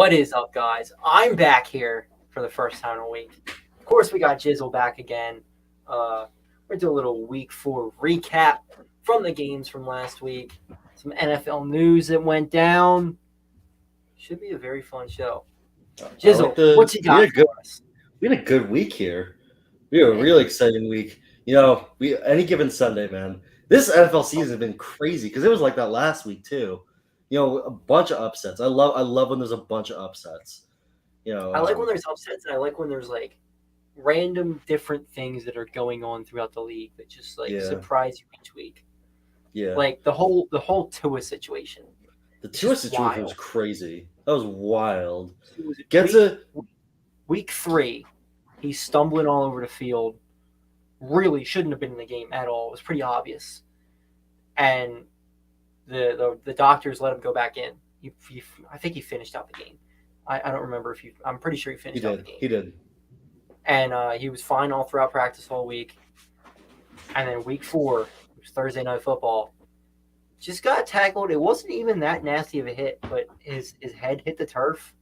What is up, guys? I'm back here for the first time in a week. Of course, we got Jizzle back again. We're going to do a little week 4 recap from the games from last week. Some NFL news that went down. Should be a very fun show. Jizzle, what you got for us? We had a good week here. We had a really exciting week. Any given Sunday, man. This NFL season has been crazy because it was like that last week too. A bunch of upsets. I love when there's a bunch of upsets. I like when there's upsets, and I like when there's like random different things that are going on throughout the league that just surprise you each week. Yeah. Like the whole Tua situation. The Tua situation was crazy. That was wild. Week 3, he's stumbling all over the field. Really shouldn't have been in the game at all. It was pretty obvious. And the doctors let him go back in. I think he finished out the game. I don't remember I'm pretty sure he finished out the game. He did. And he was fine all throughout practice all week. And then week 4, it was Thursday Night Football, just got tackled. It wasn't even that nasty of a hit, but his head hit the turf.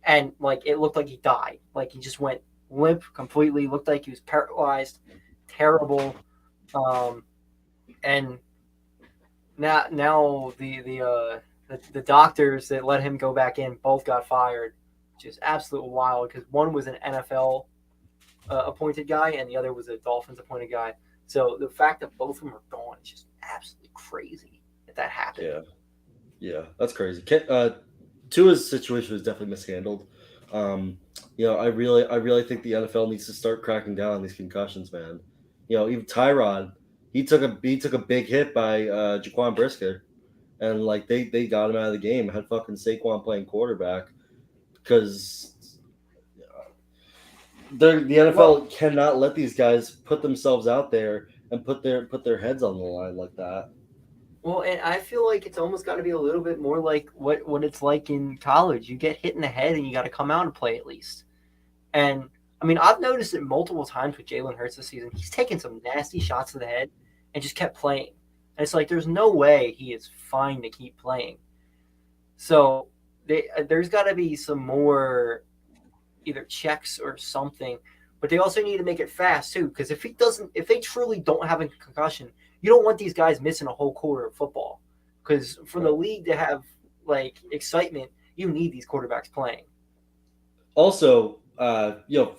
And, it looked like he died. Like, he just went limp completely. Looked like he was paralyzed. Terrible. And now the doctors that let him go back in both got fired, which is absolutely wild because one was an NFL appointed guy and the other was a Dolphins appointed guy. So the fact that both of them are gone is just absolutely crazy that happened. Yeah, that's crazy. Tua's situation was definitely mishandled. I really think the NFL needs to start cracking down on these concussions, man. Even Tyrod, he took a big hit by Jaquan Brisker, and they got him out of the game. Had fucking Saquon playing quarterback because the NFL cannot let these guys put themselves out there and put their heads on the line like that. Well, and I feel like it's almost got to be a little bit more like what it's like in college. You get hit in the head and you got to come out and play at least. And, I mean, I've noticed it multiple times with Jalen Hurts this season. He's taken some nasty shots to the head and just kept playing. And it's like there's no way he is fine to keep playing. So there's got to be some more either checks or something. But they also need to make it fast, too, because if they truly don't have a concussion, you don't want these guys missing a whole quarter of football, because for the league to have excitement, you need these quarterbacks playing. Also,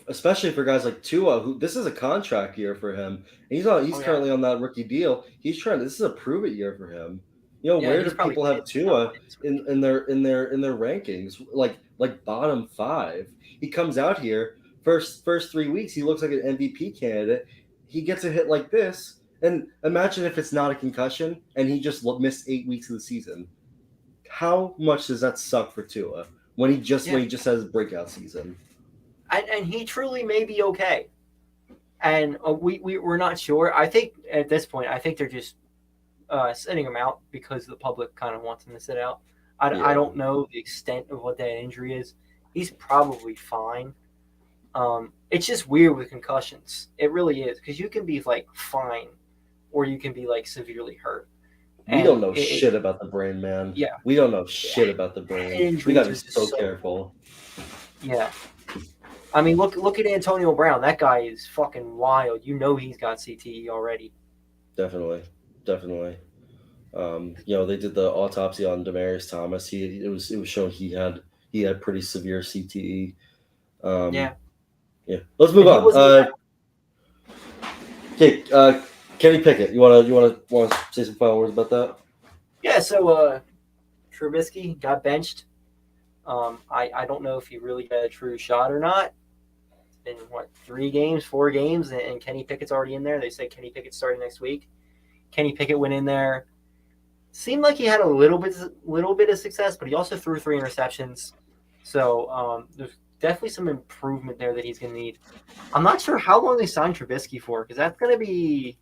especially for guys like Tua, who this is a contract year for him. He's currently on that rookie deal. This is a prove it year for him. Where do people have Tua in their rankings? Like bottom 5. He comes out here first 3 weeks. He looks like an MVP candidate. He gets a hit like this. And imagine if it's not a concussion and he just missed 8 weeks of the season. How much does that suck for Tua when he just has a breakout season? And he truly may be okay. And we're not sure. I think at this point, they're just sitting him out because the public kind of wants him to sit out. I don't know the extent of what that injury is. He's probably fine. It's just weird with concussions. It really is, because you can be fine, or you can be severely hurt. We don't know shit about the brain, man. Yeah. We don't know shit about the brain. We got to be so careful. Yeah. I mean, look at Antonio Brown. That guy is fucking wild. He's got CTE already. Definitely. They did the autopsy on Demaryius Thomas. It was shown he had pretty severe CTE. Yeah. Let's move on. Okay, Kenny Pickett. You wanna say some final words about that? Yeah. So Trubisky got benched. I don't know if he really got a true shot or not. It's been 3 games, 4 games, and Kenny Pickett's already in there. They say Kenny Pickett's starting next week. Kenny Pickett went in there. Seemed like he had a little bit of success, but he also threw 3 interceptions. So there's definitely some improvement there that he's going to need. I'm not sure how long they signed Trubisky for, because that's going to be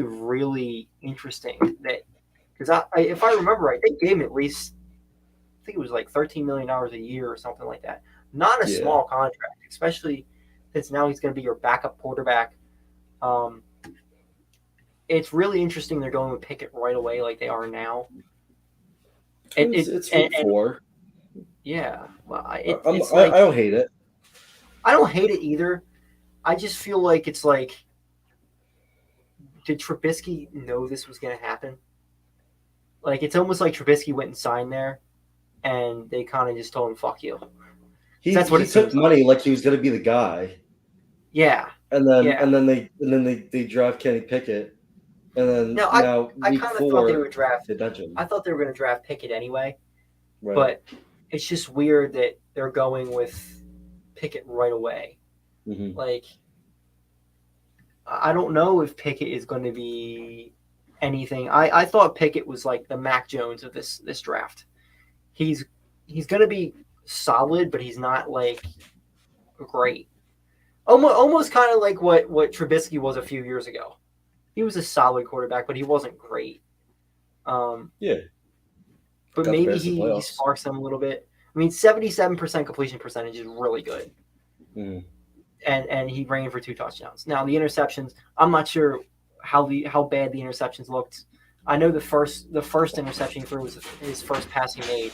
really interesting. Because if I remember right, they gave him at least, I think it was $13 million a year or something like that. Not a small contract, especially since now he's going to be your backup quarterback. It's really interesting they're going with Pickett right away like they are now. It's 4. Yeah, well, I it's like don't hate it. I don't hate it either. I just feel like it's like, did Trubisky know this was going to happen? Like, it's almost like Trubisky went and signed there, and they kind of just told him, "Fuck you." That's what He it took seems like. money like he was going to be the guy, Yeah, and yeah. then they draft Kenny Pickett, and then Now, now I week kind of thought they 4 would draft. they bench him. I thought they were going to draft Pickett anyway, Right. but it's just weird that they're going with Pickett right away. Mm-hmm. Like, I don't know if Pickett is going to be anything. I thought Pickett was like the Mac Jones of this draft. He's going to be solid, but he's not like great. Almost kind of like what Trubisky was a few years ago. He was a solid quarterback, but he wasn't great. Yeah. But Got the maybe Bears to the he playoffs. sparks them a little bit. I mean, 77% completion percentage is really good. Mm-hmm. And he ran for 2 touchdowns. Now the interceptions, I'm not sure how bad the interceptions looked. I know the first interception he threw was his first pass he made,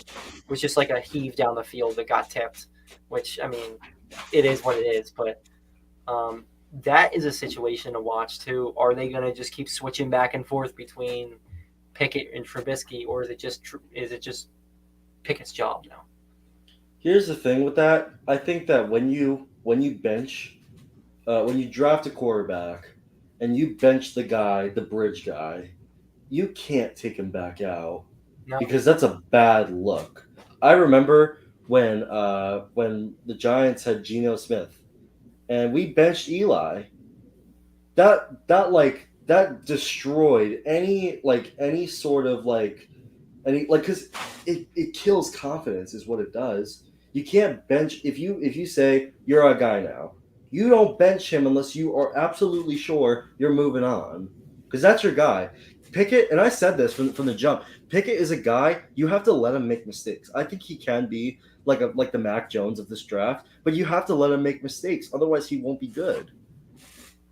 was just like a heave down the field that got tipped, which, I mean, it is what it is. But that is a situation to watch too. Are they going to just keep switching back and forth between Pickett and Trubisky, or is it just Pickett's job now? Here's the thing with that. I think that when you bench, when you draft a quarterback, and you bench the bridge guy, you can't take him back out because that's a bad look. I remember when the Giants had Geno Smith, and we benched Eli. That destroyed any sort of because it kills confidence is what it does. You can't bench if you say you're a guy now. You don't bench him unless you are absolutely sure you're moving on, because that's your guy. Pickett, and I said this from the jump. Pickett is a guy you have to let him make mistakes. I think he can be like the Mac Jones of this draft, but you have to let him make mistakes, otherwise he won't be good.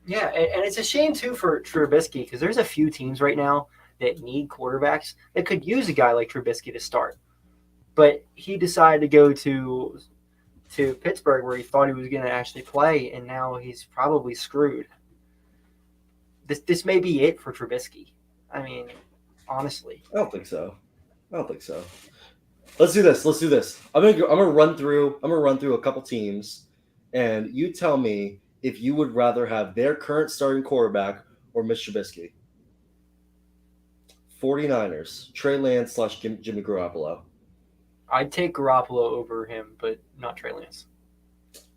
Yeah, and it's a shame too for Trubisky, because there's a few teams right now that need quarterbacks that could use a guy like Trubisky to start. But he decided to go to Pittsburgh, where he thought he was going to actually play, and now he's probably screwed. This may be it for Trubisky. I mean, honestly. I don't think so. Let's do this. I'm gonna run through a couple teams, and you tell me if you would rather have their current starting quarterback or Mitch Trubisky. 49ers, Trey Lance / Jimmy Garoppolo. I'd take Garoppolo over him, but not Trey Lance.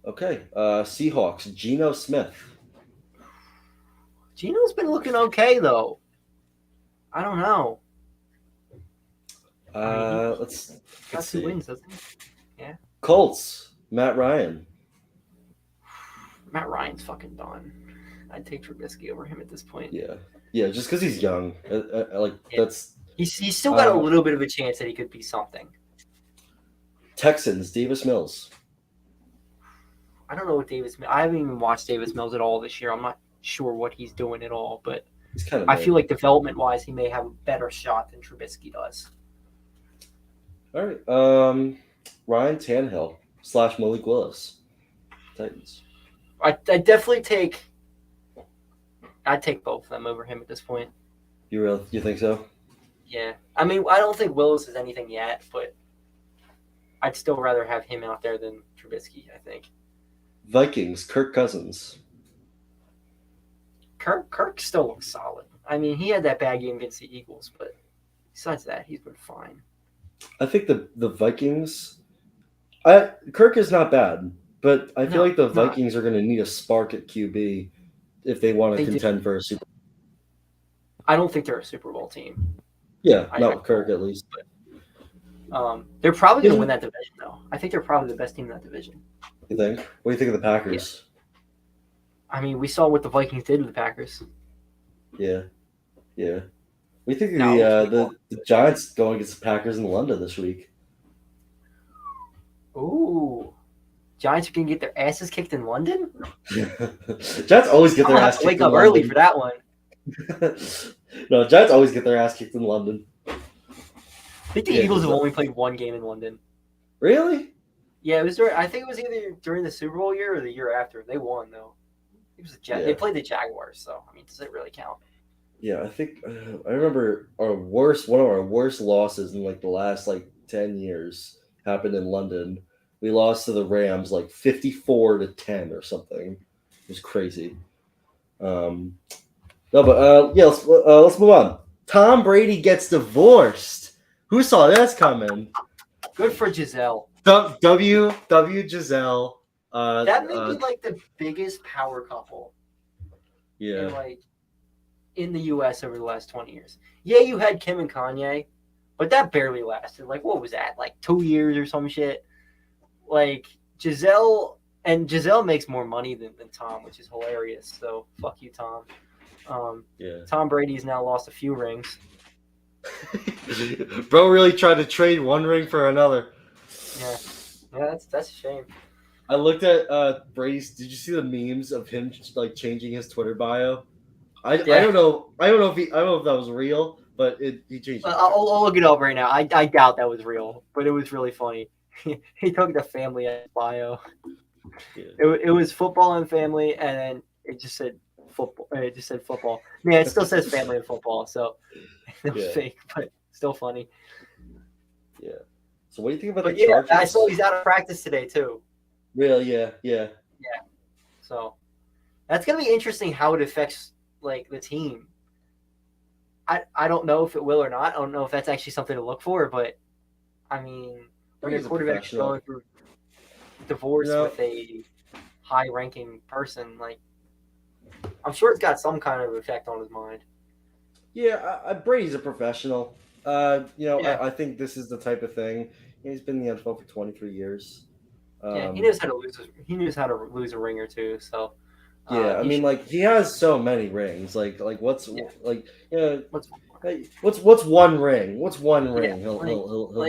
Okay. Seahawks, Geno Smith. Geno's been looking okay, though. I don't know. Let's got 2 see. wins, doesn't he? Yeah. Colts, Matt Ryan. Matt Ryan's fucking done. I'd take Trubisky over him at this point. Yeah, just because he's young. That's. He's still got a little bit of a chance that he could be something. Texans, Davis Mills. I don't know what I haven't even watched Davis Mills at all this year. I'm not sure what he's doing at all, but he's kind of. I feel like development-wise, he may have a better shot than Trubisky does. All right. Ryan Tannehill / Malik Willis. Titans. I'd definitely take. I'd take both of them over him at this point. You think so? Yeah. I mean, I don't think Willis is anything yet, but I'd still rather have him out there than Trubisky, I think. Vikings, Kirk Cousins. Kirk still looks solid. I mean, he had that bad game against the Eagles, but besides that, he's been fine. I think the Vikings. Kirk is not bad, but I feel like the Vikings are going to need a spark at QB if they want to contend for a Super Bowl. I don't think they're a Super Bowl team. Yeah, not with Kirk at least. But, they're probably going to win that division, though. I think they're probably the best team in that division. You think? What do you think of the Packers? Yeah. I mean, we saw what the Vikings did with the Packers. Yeah. We think the Giants going against the Packers in London this week. Ooh. Giants are going to get their asses kicked in London? Giants always get their ass kicked in London. Wake up early for that one. No, Giants always get their ass kicked in London. I think the Eagles have only played one game in London. Really? Yeah, it was I think it was either during the Super Bowl year or the year after. They won though. It was They played the Jaguars, so I mean, does it really count? Yeah, I think I remember one of our worst losses in like the last like 10 years happened in London. We lost to the Rams like 54-10 or something. It was crazy. Um, no, but yeah, let's move on. Tom Brady gets divorced. Who saw this coming? Good for Giselle. Giselle. That may be like the biggest power couple Yeah. in the U.S. over the last 20 years. Yeah, you had Kim and Kanye, but that barely lasted. Like, what was that? Like 2 years or some shit. Like Giselle makes more money than Tom, which is hilarious. So fuck you, Tom. Yeah. Tom Brady's now lost a few rings. Bro really tried to trade one ring for another. Yeah, that's a shame. I looked at Brady's. Did you see the memes of him like changing his Twitter bio? I don't know. I don't know if that was real, but he changed it. I'll look it up right now. I doubt that was real, but it was really funny. He took the family as bio. Yeah. It was football and family, and then it just said football. It just said football. Yeah, it still says family and football, so it was fake, but still funny. Yeah. So what do you think about the Chargers? I saw he's out of practice today too. Really? Yeah. So that's gonna be interesting how it affects like the team. I don't know if it will or not. I don't know if that's actually something to look for, but I mean, when your quarterback is going through divorce with a high-ranking person, like I'm sure it's got some kind of effect on his mind. Yeah, Brady's a professional. I think this is the type of thing. He's been in the NFL for 23 years. He knows how to lose. He knows how to lose a ring or two. So. I mean, like he has so many rings. Like what's like what's one ring? What's one ring he'll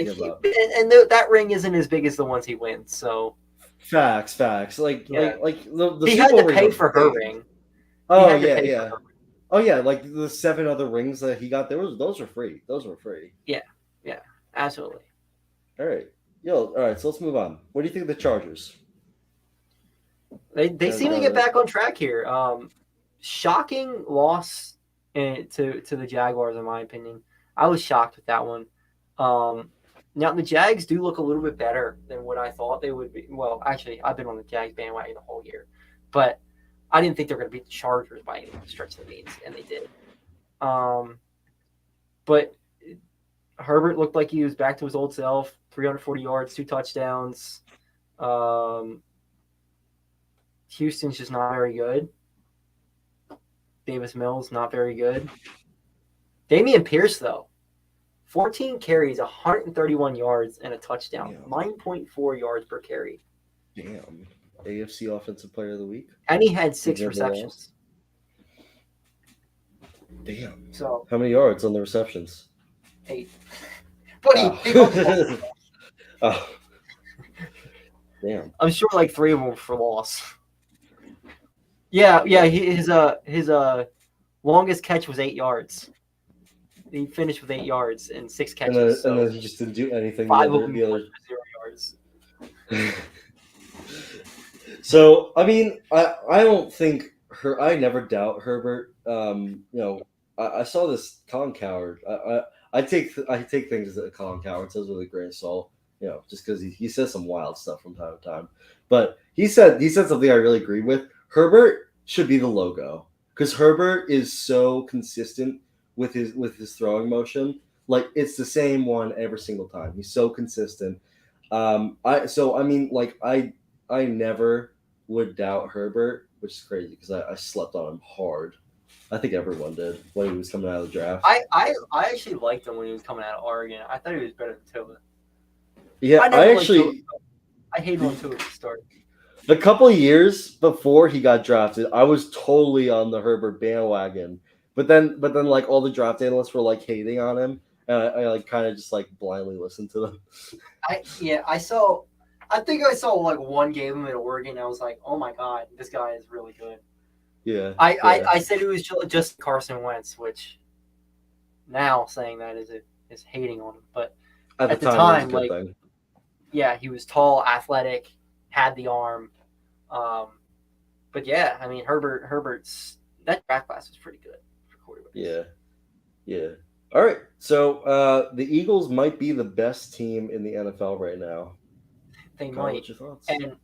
give up? And that ring isn't as big as the ones he wins. So facts. Like the he had to pay for her ring. Oh yeah. Oh yeah, like the 7 other rings that he got, those were free. Those were free. Yeah, absolutely. All right, all right. So let's move on. What do you think of the Chargers? They seem to get back on track here. Shocking loss to the Jaguars, in my opinion. I was shocked with that one. Now the Jags do look a little bit better than what I thought they would be. Well, actually, I've been on the Jags bandwagon the whole year, but I didn't think they were going to beat the Chargers by any stretch of the means, and they did. But Herbert looked like he was back to his old self. 340 yards, 2 touchdowns. Houston's just not very good. Davis Mills, not very good. Damian Pierce, though, 14 carries, 131 yards, and a touchdown. 9.4 yards per carry. Damn. AFC Offensive Player of the Week. And he had 6 receptions. Damn. So how many yards on the receptions? 8. But oh. Damn. I'm sure like 3 of them were for loss. Yeah. His longest catch was 8 yards. He finished with 8 yards and 6 catches. And then he just didn't do anything. 5 of them were 0 yards. So I mean, I don't think I never doubt Herbert. I saw this Colin Cowherd. I take things that Colin Cowherd says with a grain of salt. Just because he says some wild stuff from time to time. But he said something I really agree with. Herbert should be the logo because Herbert is so consistent with his throwing motion. Like it's the same one every single time. He's so consistent. I never would doubt Herbert, which is crazy because I slept on him hard. I think everyone did when he was coming out of the draft. I actually liked him when he was coming out of Oregon. I thought he was better than Tua. Yeah, I hated him Tua at the start. A couple of years before he got drafted, I was totally on the Herbert bandwagon. But then like all the draft analysts were like hating on him, and I like kind of just like blindly listened to them. I think I saw like one game of him at Oregon. And I was like, oh my god, this guy is really good. Yeah. I said it was just Carson Wentz, which now saying that is hating on him, but at the time like. Thing. yeah, he was tall, athletic, had the arm. But yeah, I mean Herbert's that draft class was pretty good for quarterbacks. Yeah, yeah. All right. So the Eagles might be the best team in the NFL right now. They Kyle, might. what's your thoughts? And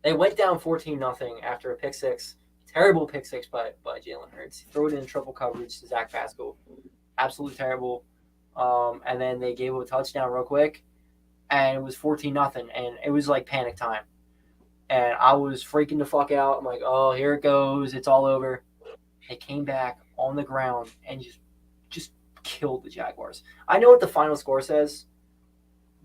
they went down 14-0 after a pick six. Terrible pick six by Jalen Hurts. Threw it in triple coverage to Zach Pascal. Absolutely terrible. And then they gave him a touchdown real quick, and it was 14-0, and it was like panic time. And I was freaking the fuck out. I'm like, oh, here it goes. It's all over. They came back on the ground and just killed the Jaguars. I know what the final score says.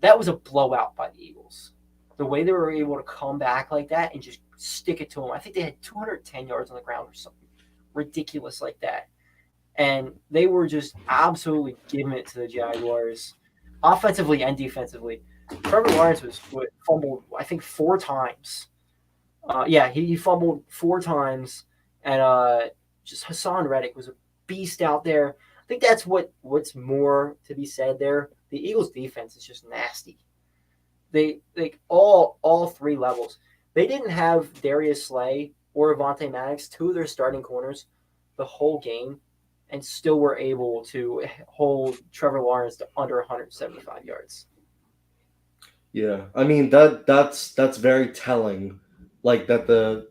That was a blowout by the Eagles. The way they were able to come back like that and just stick it to them. I think they had 210 yards on the ground or something ridiculous like that. And they were just absolutely giving it to the Jaguars, offensively and defensively. Trevor Lawrence was fumbled, I think, 4 times. Yeah, he fumbled 4 times, and just Hassan Reddick was a beast out there. I think that's what's more to be said there. The Eagles' defense is just nasty. They like all 3 levels. They didn't have Darius Slay or Avonte Maddox, 2 of their starting corners, the whole game, and still were able to hold Trevor Lawrence to under 175 yards. Yeah, I mean that's very telling. Like that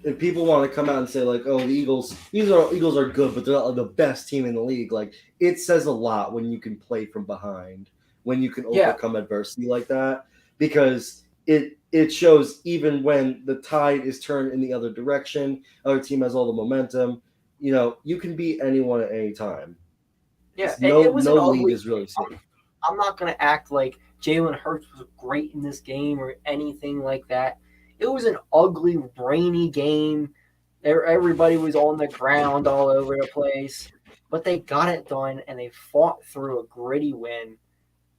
if people want to come out and say like, oh, the Eagles are good, but they're not the best team in the league. Like it says a lot when you can play from behind, when you can Yeah, overcome adversity like that, because it shows even when the tide is turned in the other direction, other team has all the momentum. You can beat anyone at any time. yeah. It No was an league ugly is really game. safe. I'm not going to act like Jalen Hurts was great in this game or anything like that. It was an ugly, rainy game. Everybody was on the ground all over the place, but they got it done and they fought through a gritty win.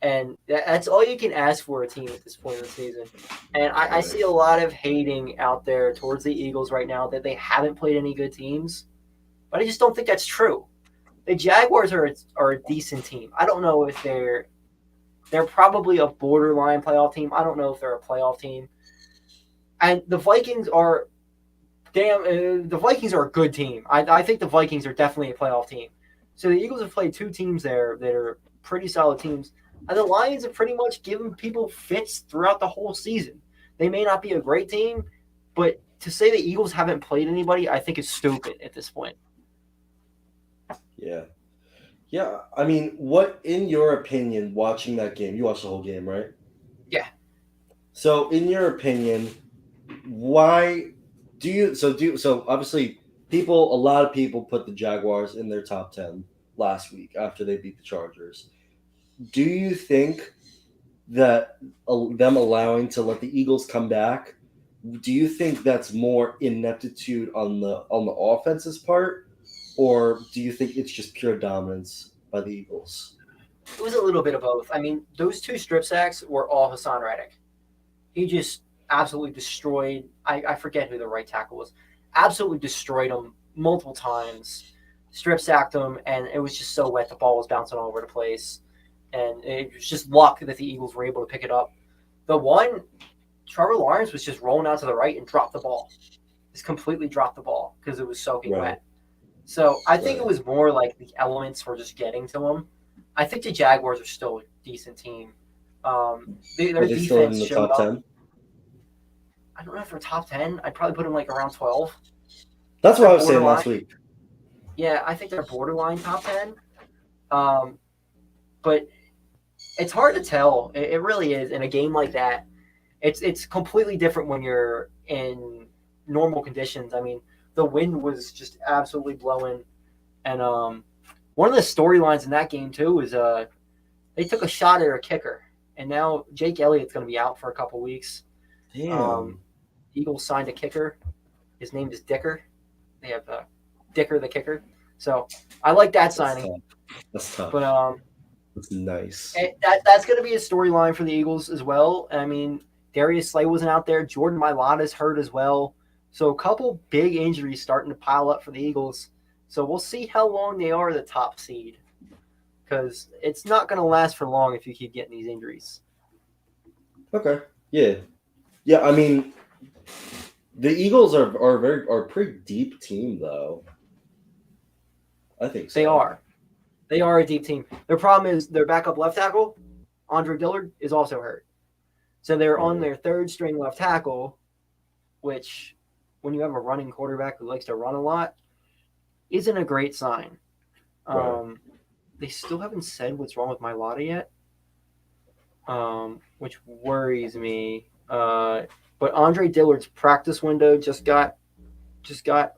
And that's all you can ask for a team at this point in the season. And I Right. see a lot of hating out there towards the Eagles right now that they haven't played any good teams, but I just don't think that's true. The Jaguars are a decent team. I don't know if they're probably a borderline playoff team. I don't know if they're a playoff team. And the Vikings are the Vikings are a good team. I think the Vikings are definitely a playoff team. So the Eagles have played 2 teams there that are pretty solid teams. And the Lions have pretty much given people fits throughout the whole season. They may not be a great team, but to say the Eagles haven't played anybody, I think is stupid at this point. Yeah. Yeah, I mean, what, in your opinion, watching that game, you watched the whole game, right? Yeah. So, in your opinion, why so obviously a lot of people put the Jaguars in their top 10 last week after they beat the Chargers. Do you think that them allowing to let the Eagles come back, do you think that's more ineptitude on the offense's part, or do you think it's just pure dominance by the Eagles? It was a little bit of both. I mean, those 2 strip sacks were all Hassan Reddick. He just absolutely destroyed. I forget who the right tackle was. Absolutely destroyed him multiple times. Strip sacked him, and it was just so wet. The ball was bouncing all over the place, and it was just luck that the Eagles were able to pick it up. The one, Trevor Lawrence was just rolling out to the right and dropped the ball. Just completely dropped the ball because it was soaking Right, wet. So I think it right. was more like the elements were just getting to him. I think the Jaguars are still a decent team. Are Their they still in defense the showed top up. 10? I don't know if they're top 10. I'd probably put them like around 12. That's what They're I was saying last borderline. week. Yeah, I think they're borderline top 10. Um, but it's hard to tell. It really is in a game like that. It's completely different when you're in normal conditions. I mean, the wind was just absolutely blowing, and one of the storylines in that game too is they took a shot at a kicker, and now Jake Elliott's going to be out for a couple weeks. Um, Damn. Eagles signed a kicker. His name is Dicker. They have Dicker the kicker. So I like that That's signing. tough. That's But tough. That's nice. that's going to be a storyline for the Eagles as well. I mean, Darius Slay wasn't out there. Jordan Mailata's hurt as well. So a couple big injuries starting to pile up for the Eagles. So we'll see how long they are the top seed because it's not going to last for long if you keep getting these injuries. Okay. Yeah. Yeah. I mean, the Eagles are a pretty deep team though. I think They so. are. They are a deep team. Their problem is their backup left tackle, Andre Dillard, is also hurt. So they're on Hmm. their third string left tackle, which, when you have a running quarterback who likes to run a lot, isn't a great sign. Right. Um, they still haven't said what's wrong with Mailata yet, which worries me. But Andre Dillard's practice window just got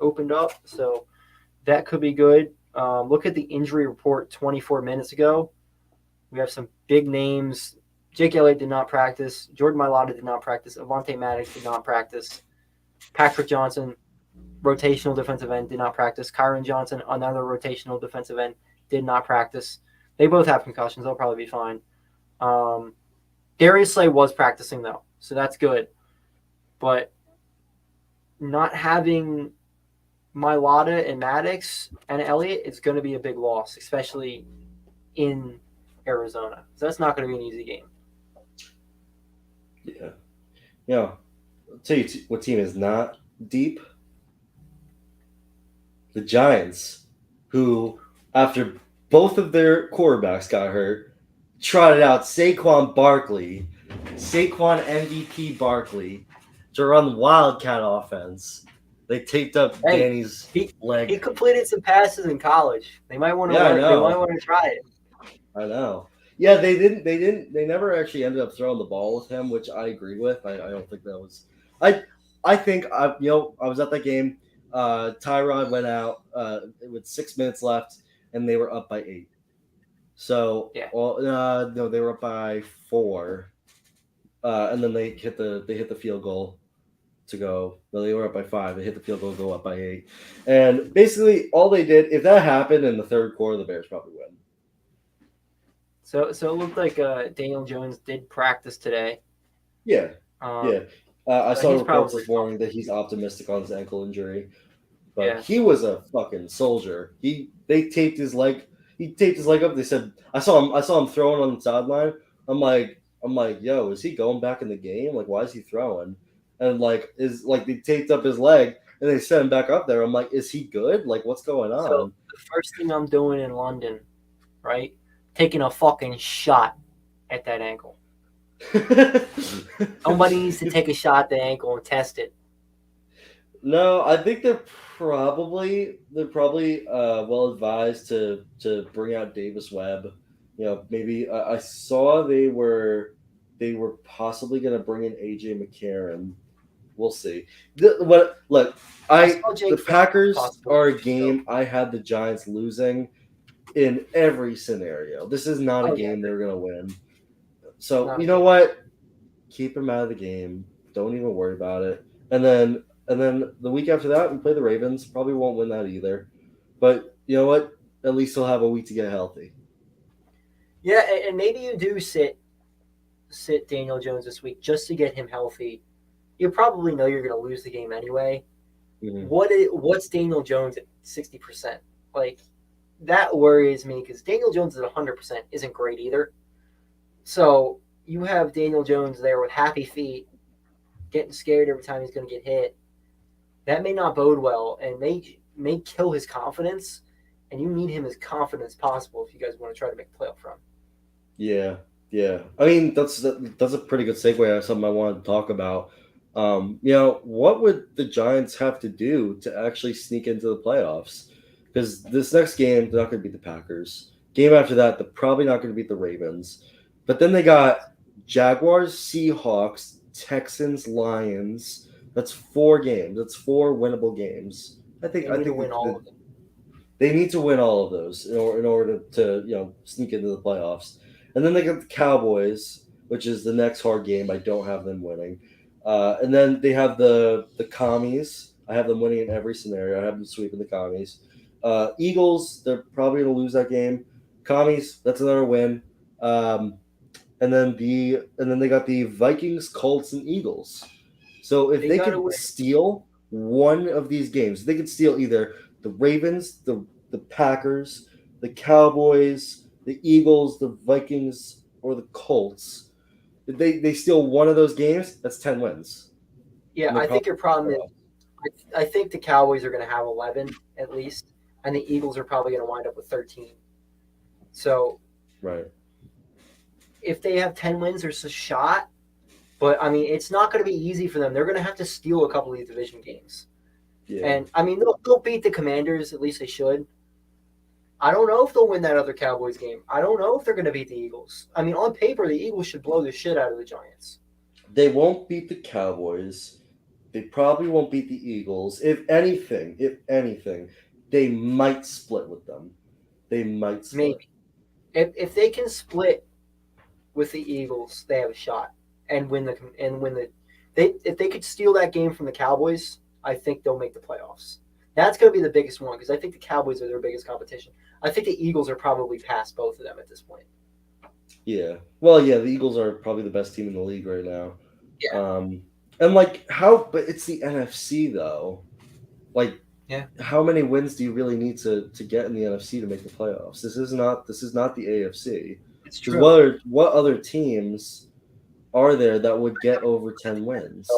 opened up, so that could be good. Look at the injury report 24 minutes ago. We have some big names. Jake Elliott did not practice. Jordan Mailata did not practice. Avonte Maddox did not practice. Patrick Johnson, rotational defensive end, did not practice. Kyron Johnson, another rotational defensive end, did not practice. They both have concussions. They'll probably be fine. Um, Darius Slay was practicing, though, so that's good. But not having Mailata and Maddox and Elliott is going to be a big loss, especially in Arizona. So that's not going to be an easy game. Yeah. Yeah. I'll tell you what team is not deep. The Giants, who after both of their quarterbacks got hurt, trotted out Saquon MVP Barkley, to run Wildcat offense. They taped up Hey, Danny's he leg. completed some passes in college. They might want to Yeah, I learn. They might know. want to try it. I know. Yeah, they didn't. They didn't. They never actually ended up throwing the ball with him, which I agree with. I don't think that was. I. I think I was at that game. Tyrod went out with 6 minutes left, and they were up by 8. So, Yeah. well, no, they were up by 4, and then they hit the field goal to go. No, they were up by 5. They hit the field goal, go up by 8, and basically all they did. If that happened in the third quarter, the Bears probably win. So it looked like Daniel Jones did practice today. Yeah, Um, yeah. I so saw he's reports probably this morning that he's optimistic on his ankle injury, but yeah. he was a fucking soldier. They taped his leg. He taped his leg up. They said I saw him throwing on the sideline. I'm like, yo, is he going back in the game? Like, why is he throwing? And they taped up his leg and they sent him back up there. I'm like, is he good? Like, what's going So on? the first thing I'm doing in London, right? Taking a fucking shot at that ankle. Somebody needs to take a shot at the ankle and test it. No, I think they're probably well advised to bring out Davis Webb. You know, maybe I saw they were possibly going to bring in AJ McCarron. We'll see. What look, I I saw the Jake Fromm was Packers possible. are a game I had the Giants losing in every scenario. This is not a Oh yeah, game they're going to win. So not a you know game. what? Keep him out of the game. Don't even worry about it. And then the week after that, we play the Ravens. Probably won't win that either. But you know what? At least he'll have a week to get healthy. Yeah, and maybe you do sit Daniel Jones this week just to get him healthy. You probably know you're going to lose the game anyway. Mm-hmm. What's Daniel Jones at 60%? Like that worries me because Daniel Jones at 100% isn't great either. So you have Daniel Jones there with happy feet, getting scared every time he's going to get hit. That may not bode well and may kill his confidence. And you need him as confident as possible if you guys want to try to make a playoff run. Yeah, yeah. I mean, that's a pretty good segue. That's something I wanted to talk about. What would the Giants have to do to actually sneak into the playoffs? Because this next game, they're not going to beat the Packers. Game after that, they're probably not going to beat the Ravens. But then they got Jaguars, Seahawks, Texans, Lions. That's 4 games. That's 4 winnable games. They I need to think win all that of them. they need to win all of those in order to sneak into the playoffs. And then they got the Cowboys, which is the next hard game. I don't have them winning. And then they have the Commies. I have them winning in every scenario. I have them sweeping the Commies. Eagles, they're probably going to lose that game. Commies, that's another win. Um, and then they got the Vikings, Colts, and Eagles. So if They they got to could win. steal one of these games, they could steal either the Ravens, the Packers, the Cowboys, the Eagles, the Vikings, or the Colts. They steal one of those games, that's 10 wins. Yeah, I think your problem is I think the Cowboys are going to have 11 at least, and the Eagles are probably going to wind up with 13. So right. if they have 10 wins, there's a shot. But, I mean, it's not going to be easy for them. They're going to have to steal a couple of these division games. Yeah. And, I mean, they'll beat the Commanders. At least they should. I don't know if they'll win that other Cowboys game. I don't know if they're going to beat the Eagles. I mean, on paper, the Eagles should blow the shit out of the Giants. They won't beat the Cowboys. They probably won't beat the Eagles. If anything, they might split with them. They might split. Maybe. If they can split with the Eagles, they have a shot and win the if they could steal that game from the Cowboys, I think they'll make the playoffs. That's going to be the biggest one because I think the Cowboys are their biggest competition. I think the Eagles are probably past both of them at this point. Yeah. Well, yeah, the Eagles are probably the best team in the league right now. Yeah. And but it's the NFC though. Like, yeah, how many wins do you really need to get in the NFC to make the playoffs? This is not the AFC. It's true. What other teams are there that would get over 10 wins?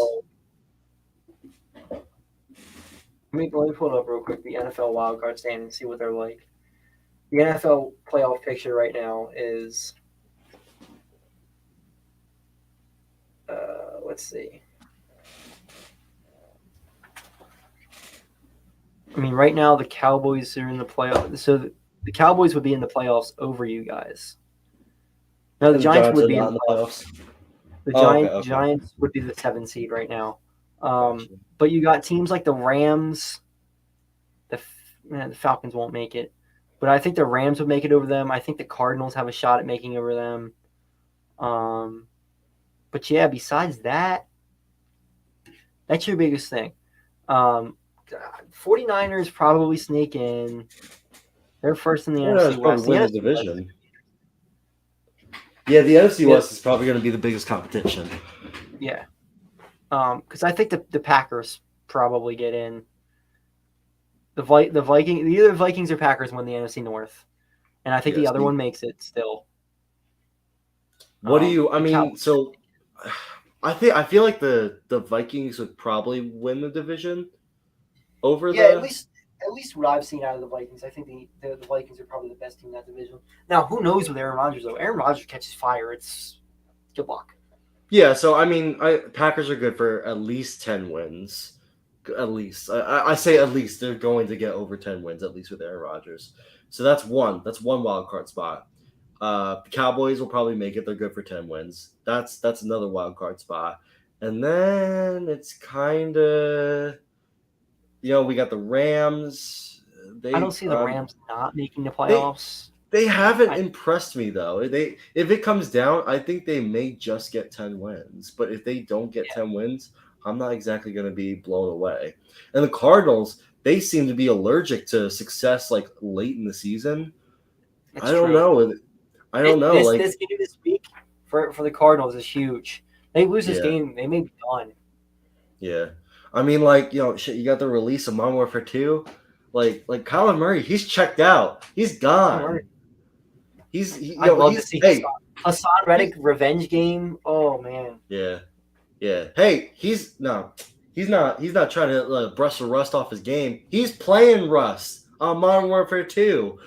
Let me pull it up real quick, the NFL wildcard stand and see what they're like. The NFL playoff picture right now is let's see. I mean, right now the Cowboys are in the playoffs, so the Cowboys would be in the playoffs over you guys. No, the Giants would be in the playoffs. The Giants would be the 7th seed right now. But you got teams like the Rams. The Falcons won't make it, but I think the Rams would make it over them. I think the Cardinals have a shot at making over them. But yeah, besides that, that's your biggest thing. 49ers probably sneak in. They're first in the NFC West. Win the division. Yeah, the NFC West is probably going to be the biggest competition. Yeah. Because I think the Packers probably get in. The Vikings, either Vikings or Packers win the NFC North, and I think the other one makes it still. What do you? I mean, so I feel like the Vikings would probably win the division over at least what I've seen out of the Vikings. I think the Vikings are probably the best team in that division. Now, who knows with Aaron Rodgers though? Aaron Rodgers catches fire. It's good luck. Yeah, so I mean, Packers are good for at least 10 wins. At least I say at least they're going to get over 10 wins at least with Aaron Rodgers. So that's one wild card spot. The Cowboys will probably make it. They're good for 10 wins. That's another wild card spot. And then it's kind of, we got the Rams. I don't see the Rams not making the playoffs. They haven't impressed me though. If it comes down, I think they may just get 10 wins. But if they don't get 10 wins, I'm not exactly going to be blown away. And the Cardinals, they seem to be allergic to success like late in the season. I don't know. This game this week for the Cardinals is huge. They lose this game, they may be done. Yeah. I mean, you got the release of Modern Warfare 2. Like Kyler Murray, he's checked out. He's gone. I'd love to see Hassan Reddick revenge game. Oh man. Yeah. Yeah. Hey, he's not trying to brush the rust off his game. He's playing Rust on Modern Warfare 2.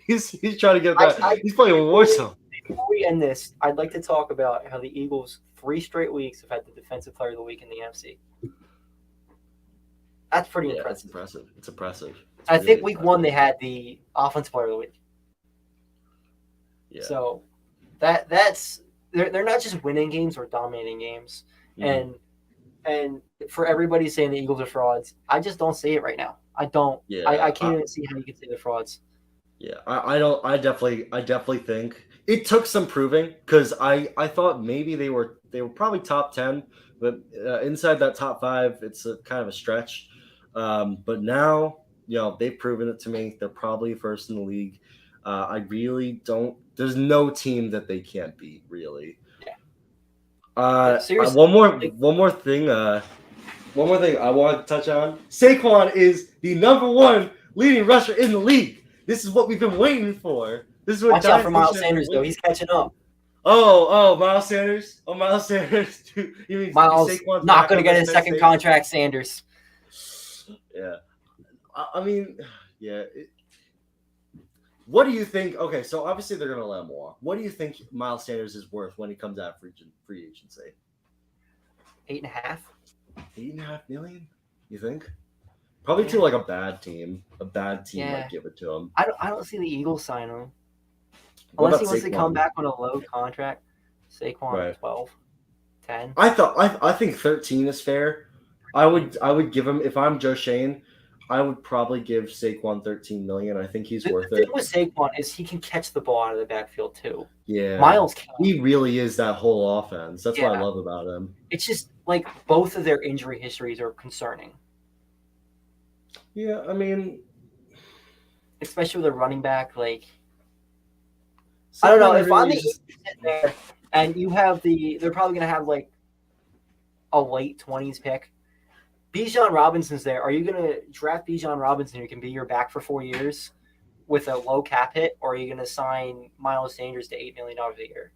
He's trying to get back. He's playing Warzone. Before we end this, I'd like to talk about how the Eagles 3 straight weeks have had the Defensive Player of the Week in the NFC. That's pretty impressive. It's impressive. I think week 1 they had the Offensive Player of the Week. Yeah. So that's they're not just winning games or dominating games. Mm-hmm. And for everybody saying the Eagles are frauds, I just don't see it right now. I don't. Yeah, I can't even see how you can say they're frauds. Yeah, I don't. I definitely think it took some proving because I thought maybe they were probably top 10, but inside that top 5, it's a kind of a stretch. But now, they've proven it to me. They're probably first in the league. I really don't. There's no team that they can't beat, really. Yeah. One more thing I want to touch on. Saquon is the number 1 leading rusher in the league. This is what we've been waiting for. This is what. Watch out for Miles Sanders, though. He's catching up. Miles Sanders. Oh, Miles Sanders. You mean Miles Saquon's not going to on get the his Penn second State? contract. Sanders. Yeah. I mean, yeah. What do you think? Okay, so obviously they're going to let him walk. What do you think Miles Sanders is worth when he comes out of free agency? 8.5. 8.5 million? You think? Probably to like a bad team. A bad team might give it to him. I don't see the Eagles sign him. Unless he wants to come back on a low contract. Saquon right. 12, 10. I think 13 is fair. I would give him, if I'm Joe Shane, I would probably give Saquon 13 million. I think he's worth it. The thing with Saquon is he can catch the ball out of the backfield too. Yeah. Miles can't. He really is that whole offense. That's what I love about him. It's just like both of their injury histories are concerning. Yeah, I mean, especially with a running back, like I don't know if I'm the Eagles sitting there and you have they're probably gonna have like a late 20s pick. Bijan Robinson's there. Are you gonna draft Bijan Robinson who can be your back for 4 years with a low cap hit, or are you gonna sign Miles Sanders to $8 million a year?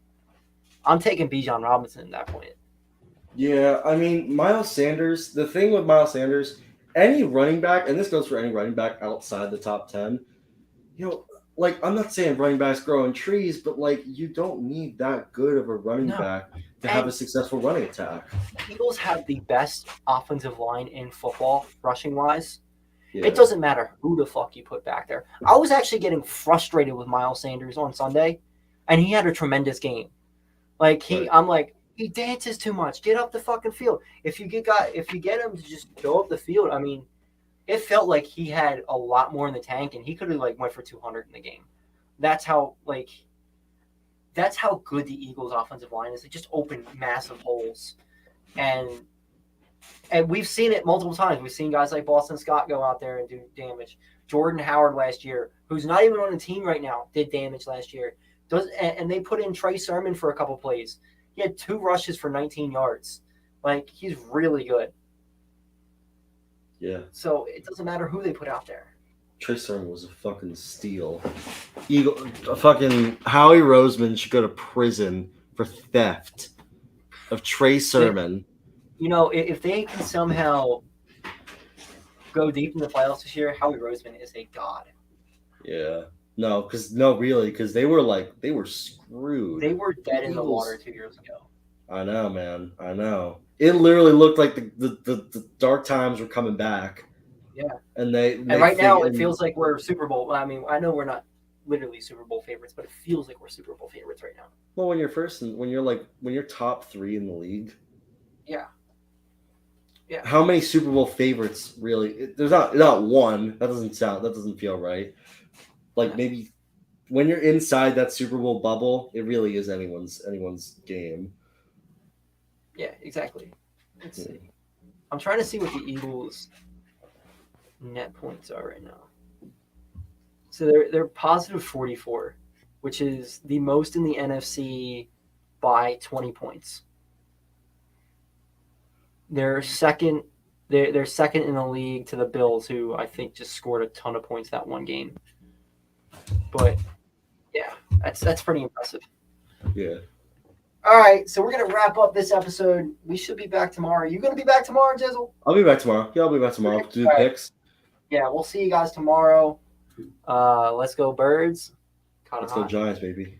I'm taking Bijan Robinson at that point. Yeah, I mean Miles Sanders. The thing with Miles Sanders, any running back, and this goes for any running back outside the top 10, like I'm not saying running backs grow on trees, but like you don't need that good of a running back to have a successful running attack. The Eagles have the best offensive line in football, rushing wise. Yeah. It doesn't matter who the fuck you put back there. I was actually getting frustrated with Miles Sanders on Sunday, and he had a tremendous game. Like I'm like, he dances too much. Get up the fucking field. If you get him to just go up the field, I mean, it felt like he had a lot more in the tank, and he could have like went for 200 in the game. That's how good the Eagles' offensive line is. They just open massive holes, and we've seen it multiple times. We've seen guys like Boston Scott go out there and do damage. Jordan Howard last year, who's not even on the team right now, did damage last year. And they put in Trey Sermon for a couple plays. He had 2 rushes for 19 yards. Like, he's really good. Yeah. So it doesn't matter who they put out there. Trey Sermon was a fucking steal. Fucking Howie Roseman should go to prison for theft of Trey Sermon. If they can somehow go deep in the playoffs this year, Howie Roseman is a god. Yeah. Really, because they were screwed. They were dead in the water 2 years ago. I know, man. I know. It literally looked like the dark times were coming back. Yeah. And right now it feels like we're Super Bowl. I mean, I know we're not literally Super Bowl favorites, but it feels like we're Super Bowl favorites right now. Well, when you're top 3 in the league. Yeah. Yeah. How many Super Bowl favorites really? There's not one. That doesn't feel right. Like maybe when you're inside that Super Bowl bubble, it really is anyone's game. Yeah, exactly. Let's see. I'm trying to see what the Eagles' net points are right now. So they're positive 44, which is the most in the NFC by 20 points. They're second. They're second in the league to the Bills, who I think just scored a ton of points that one game. But yeah, that's pretty impressive. Yeah. All right, so we're gonna wrap up this episode. We should be back tomorrow. You gonna be back tomorrow, Jizzle? I'll be back tomorrow. Yeah, I'll be back tomorrow. Do the picks. Yeah, we'll see you guys tomorrow. Let's go Birds. Let's go Giants, baby.